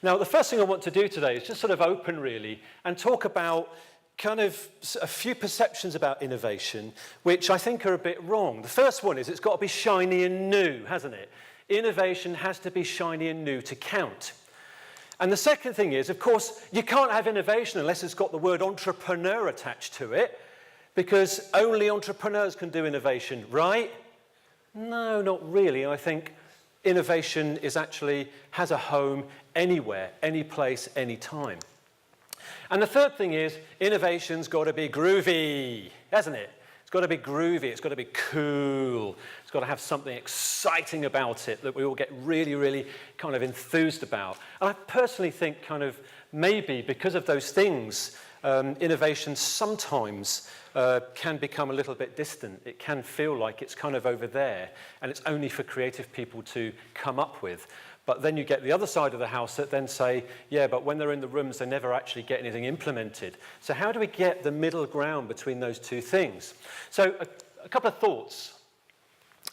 Now, the first thing I want to do today is just sort of open, really, and talk about kind of a few perceptions about innovation, which I think are a bit wrong. The first one is it's got to be shiny and new, hasn't it? Innovation has to be shiny and new to count. And the second thing is, of course, you can't have innovation unless it's got the word entrepreneur attached to it, because only entrepreneurs can do innovation, right? No, not really. I think innovation has a home anywhere, any place, any time. And the third thing is, innovation's got to be groovy, hasn't it? It's got to be groovy, it's got to be cool, it's got to have something exciting about it that we all get really, really kind of enthused about. And I personally think kind of maybe because of those things, innovation sometimes can become a little bit distant. It can feel like it's kind of over there and it's only for creative people to come up with. But then you get the other side of the house that then say, yeah, but when they're in the rooms, they never actually get anything implemented. So how do we get the middle ground between those two things? So a couple of thoughts.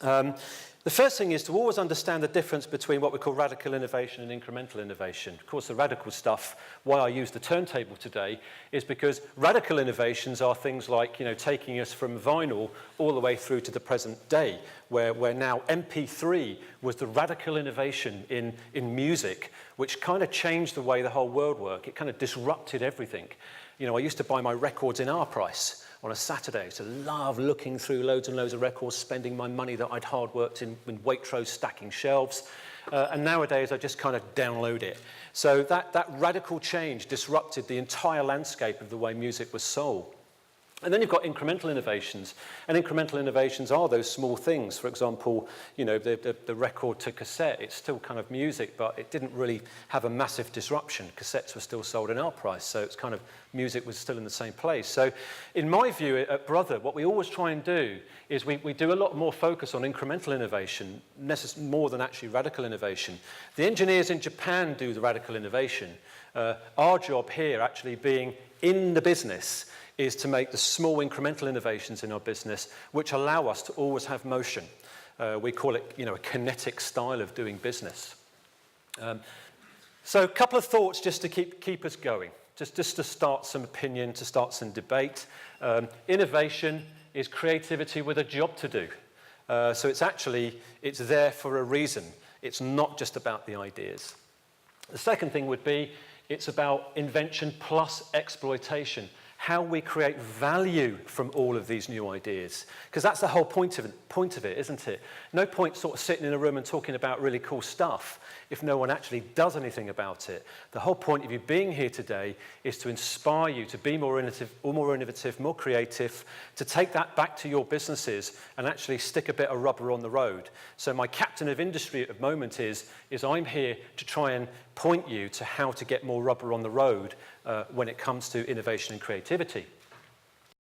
The first thing is to always understand the difference between what we call radical innovation and incremental innovation. Of course, the radical stuff, why I use the turntable today, is because radical innovations are things like, taking us from vinyl all the way through to the present day, where now MP3 was the radical innovation in music, which kind of changed the way the whole world worked. It kind of disrupted everything. I used to buy my records in our price on a Saturday. So love looking through loads and loads of records, spending my money that I'd hard worked in Waitrose, stacking shelves. And nowadays I just kind of download it. So that radical change disrupted the entire landscape of the way music was sold. And then you've got incremental innovations. And incremental innovations are those small things. For example, the record to cassette, it's still kind of music, but it didn't really have a massive disruption. Cassettes were still sold in our price, so it's kind of music was still in the same place. So in my view at Brother, what we always try and do is we do a lot more focus on incremental innovation, more than actually radical innovation. The engineers in Japan do the radical innovation. Our job here, actually being in the business, is to make the small incremental innovations in our business which allow us to always have motion. We call it, a kinetic style of doing business. So a couple of thoughts just to keep us going, just to start some opinion, to start some debate. Innovation is creativity with a job to do. So it's there for a reason. It's not just about the ideas. The second thing would be, it's about invention plus exploitation. How we create value from all of these new ideas. Because that's the whole point of it, isn't it? No point sort of sitting in a room and talking about really cool stuff if no one actually does anything about it. The whole point of you being here today is to inspire you to be more innovative, more creative, to take that back to your businesses and actually stick a bit of rubber on the road. So my captain of industry at the moment is I'm here to try and point you to how to get more rubber on the road when it comes to innovation and creativity.